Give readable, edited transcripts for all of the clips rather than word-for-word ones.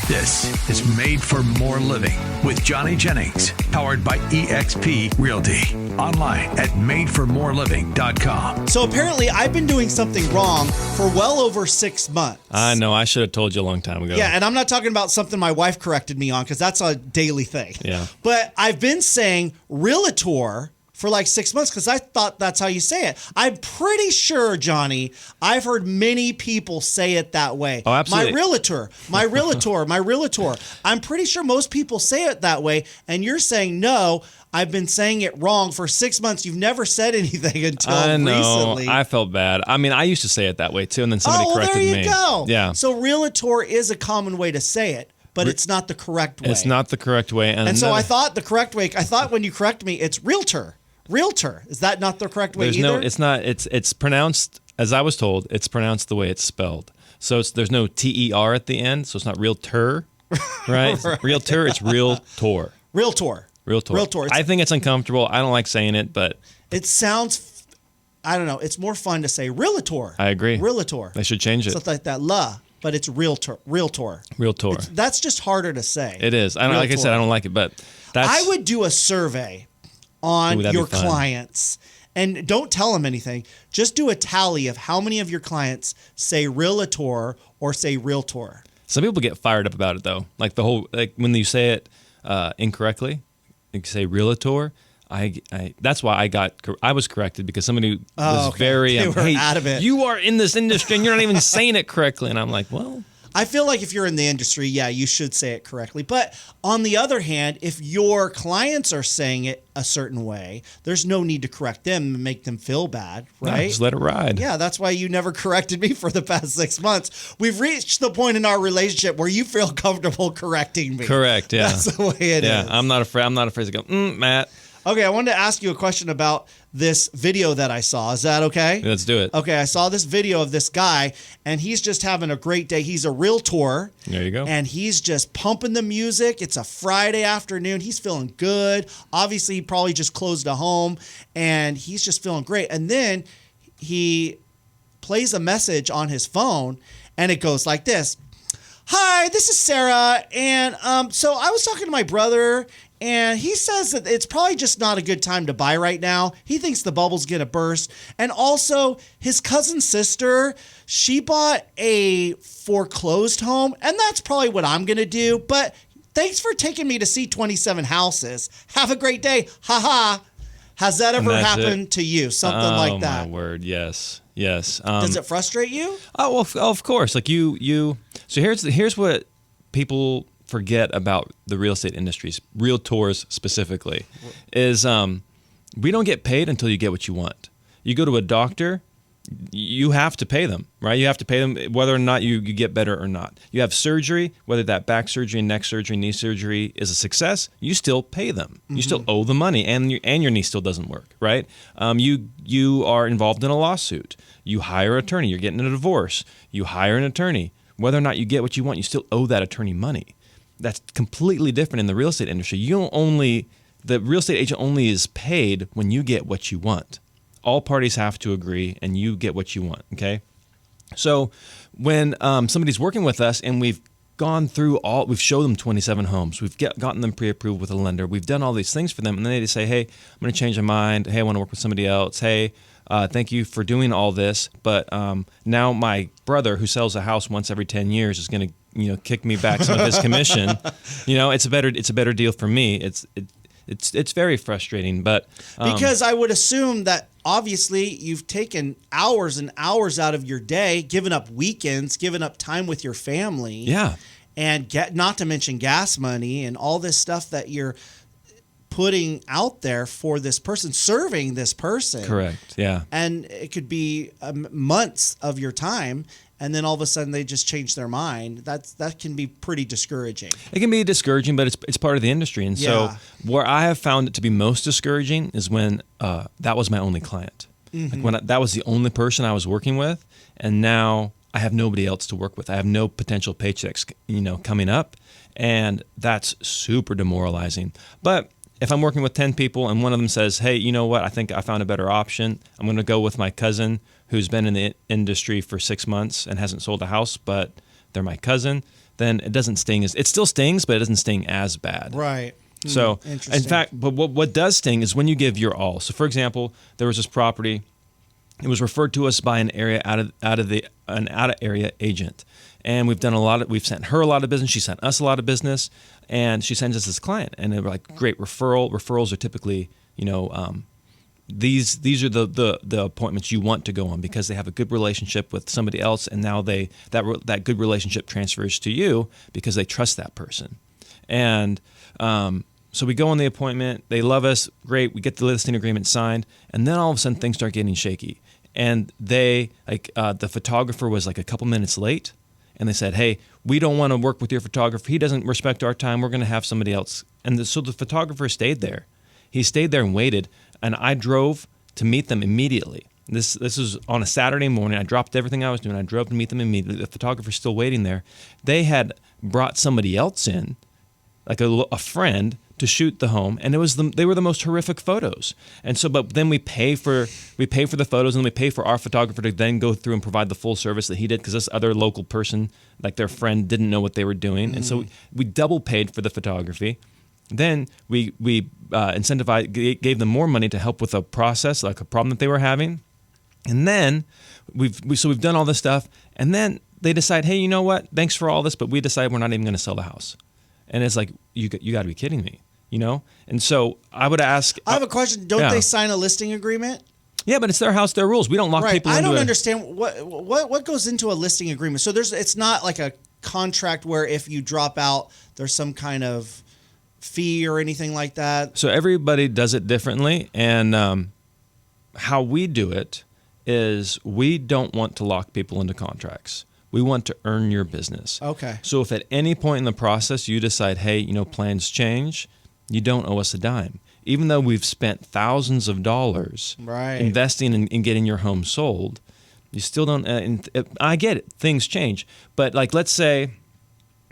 This is Made for More Living with Johnny Jennings, powered by eXp Realty. Online at madeformoreliving.com. So apparently I've been doing something wrong for well over 6 months. I know. I should have told you a long time ago. Yeah, and I'm not talking about something my wife corrected me on because that's a daily thing. Yeah. But I've been saying realtor for like 6 months because I thought that's how you say it. I'm pretty sure, Johnny, I've heard many people say it that way. Oh, absolutely. My realtor, my realtor, my realtor. I'm pretty sure most people say it that way. And you're saying, no, I've been saying it wrong for 6 months. You've never said anything until recently. I felt bad. I mean, I used to say it that way too, and then somebody corrected me. There you go. Yeah. So realtor is a common way to say it, but it's not the correct way. It's not the correct way. And so I thought the correct way, when you correct me, it's realtor. Realtor. Is that not the correct way either? No, it's not. It's pronounced, as I was told, it's pronounced the way it's spelled. So there's no T-E-R at the end, so it's not realtor, right? Right. Realtor, it's realtor. Realtor. Realtor. I think it's uncomfortable. I don't like saying it, but it sounds, I don't know, it's more fun to say realtor. I agree. Realtor. They should change it. Something like that, but it's realtor. Realtor. That's just harder to say. It is. Like I said, I don't like it, but I would do a survey on your clients, and don't tell them anything. Just do a tally of how many of your clients say realtor or say realtor. Some people get fired up about it though. Like when you say it incorrectly, you say realtor. That's why I was corrected because somebody was very adamant. You are in this industry and you're not even saying it correctly, and I'm like, well. I feel like if you're in the industry, yeah, you should say it correctly. But on the other hand, if your clients are saying it a certain way, there's no need to correct them and make them feel bad, right? No, just let it ride. Yeah, that's why you never corrected me for the past 6 months. We've reached the point in our relationship where you feel comfortable correcting me. Correct, yeah. That's the way it is. Yeah, I'm not afraid to go, Matt. Okay, I wanted to ask you a question about this video that I saw. Is that okay? Let's do it. Okay, I saw this video of this guy, and he's just having a great day. He's a realtor. There you go. And he's just pumping the music. It's a Friday afternoon. He's feeling good. Obviously, he probably just closed a home, and he's just feeling great. And then he plays a message on his phone, and it goes like this. Hi, this is Sarah, and so I was talking to my brother, and he says that it's probably just not a good time to buy right now. He thinks the bubble's going to burst. And also, his cousin's sister, she bought a foreclosed home, and that's probably what I'm going to do. But thanks for taking me to see 27 houses. Have a great day. Ha ha. Has that ever happened to you? Something like that? Oh, my word. Yes. Yes. Does it frustrate you? Oh, well, of course. Like you. So here's what people forget about the real estate industries, realtors specifically, is we don't get paid until you get what you want. You go to a doctor, you have to pay them, right? You have to pay them whether or not you get better or not. You have surgery, whether that back surgery, neck surgery, knee surgery is a success, you still pay them. You still owe the money, and your knee still doesn't work, right? You are involved in a lawsuit. You hire an attorney. You're getting a divorce. You hire an attorney. Whether or not you get what you want, you still owe that attorney money. That's completely different in the real estate industry. The real estate agent only is paid when you get what you want. All parties have to agree, and you get what you want, okay? So when somebody's working with us and we've gone through we've showed them 27 homes, we've gotten them pre-approved with a lender, we've done all these things for them, and then they just say, hey, I'm going to change my mind. Hey, I want to work with somebody else. Hey, thank you for doing all this, but now my brother who sells a house once every 10 years is going to kick me back some of his commission. It's a better deal for me. It's very frustrating, but because I would assume that obviously you've taken hours and hours out of your day, given up weekends, given up time with your family, yeah, and not to mention gas money and all this stuff that you're putting out there for this person, serving this person. Correct. Yeah, and it could be months of your time. And then all of a sudden they just change their mind. That can be pretty discouraging. It can be discouraging, but it's part of the industry. And so where I have found it to be most discouraging is when that was my only client. Like when that was the only person I was working with, and now I have nobody else to work with. I have no potential paychecks, coming up, and that's super demoralizing. But if I'm working with 10 people and one of them says, hey, you know what, I think I found a better option. I'm going to go with my cousin who's been in the industry for 6 months and hasn't sold a house, but they're my cousin, then it doesn't sting it still stings, but it doesn't sting as bad. Right. So, in Interesting. fact, but what does sting is when you give your all. So, for example, there was this property. It was referred to us by an out of area agent, and we've sent her a lot of business. She sent us a lot of business, and she sends us this client, and they were like, great referral. Referrals are typically, these are the appointments you want to go on because they have a good relationship with somebody else, and now that good relationship transfers to you because they trust that person, and so we go on the appointment. They love us. Great. We get the listing agreement signed. And then all of a sudden things start getting shaky. And the photographer was like a couple minutes late. And they said, hey, we don't want to work with your photographer. He doesn't respect our time. We're going to have somebody else. And so the photographer stayed there. He stayed there and waited. And I drove to meet them immediately. This was on a Saturday morning. I dropped everything I was doing. I drove to meet them immediately. The photographer's still waiting there. They had brought somebody else in, like a friend, to shoot the home, and they were the most horrific photos. And so, but then we pay for the photos, and we pay for our photographer to then go through and provide the full service that he did because this other local person, like their friend, didn't know what they were doing, and so we double paid for the photography. Then we incentivized, gave them more money to help with a process, like a problem that they were having, and then we've done all this stuff, and then they decide, hey, you know what? Thanks for all this, but we decide we're not even going to sell the house. And it's like, you got to be kidding me, And so I would ask. I have a question. Don't they sign a listing agreement? Yeah, but it's their house, their rules. We don't lock people into it. I don't understand what goes into a listing agreement. So it's not like a contract where if you drop out, there's some kind of fee or anything like that. So everybody does it differently, and how we do it is we don't want to lock people into contracts. We want to earn your business. Okay. So if at any point in the process you decide, hey, plans change, you don't owe us a dime. Even though we've spent thousands of dollars investing in getting your home sold, you still don't. I get it. Things change. But like, let's say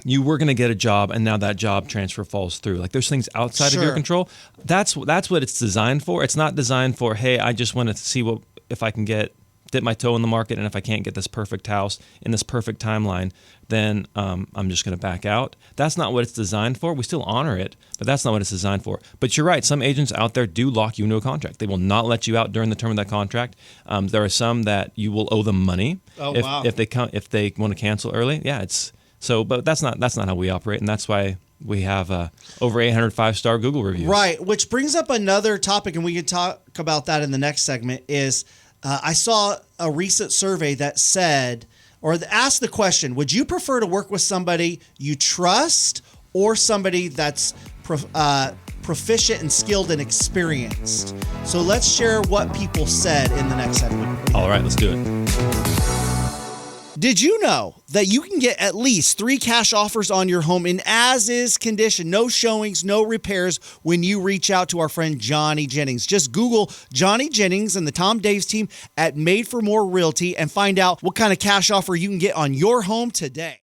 you were going to get a job and now that job transfer falls through. Like there's things outside of your control. That's what it's designed for. It's not designed for, hey, I just want to see if I can dip my toe in the market, and if I can't get this perfect house in this perfect timeline, then I'm just going to back out. That's not what it's designed for. We still honor it, but that's not what it's designed for. But you're right. Some agents out there do lock you into a contract. They will not let you out during the term of that contract. There are some that you will owe them money if they want to cancel early. Yeah, but that's not how we operate, and that's why we have over 800 5-star Google reviews. Right, which brings up another topic, and we could talk about that in the next segment. Is I saw a recent survey that said, or asked the question, would you prefer to work with somebody you trust or somebody that's proficient and skilled and experienced? So let's share what people said in the next segment. All right, let's do it. Did you know that you can get at least 3 cash offers on your home in as-is condition, no showings, no repairs, when you reach out to our friend Johnny Jennings? Just Google Johnny Jennings and the Tom Daves team at Made for More Realty and find out what kind of cash offer you can get on your home today.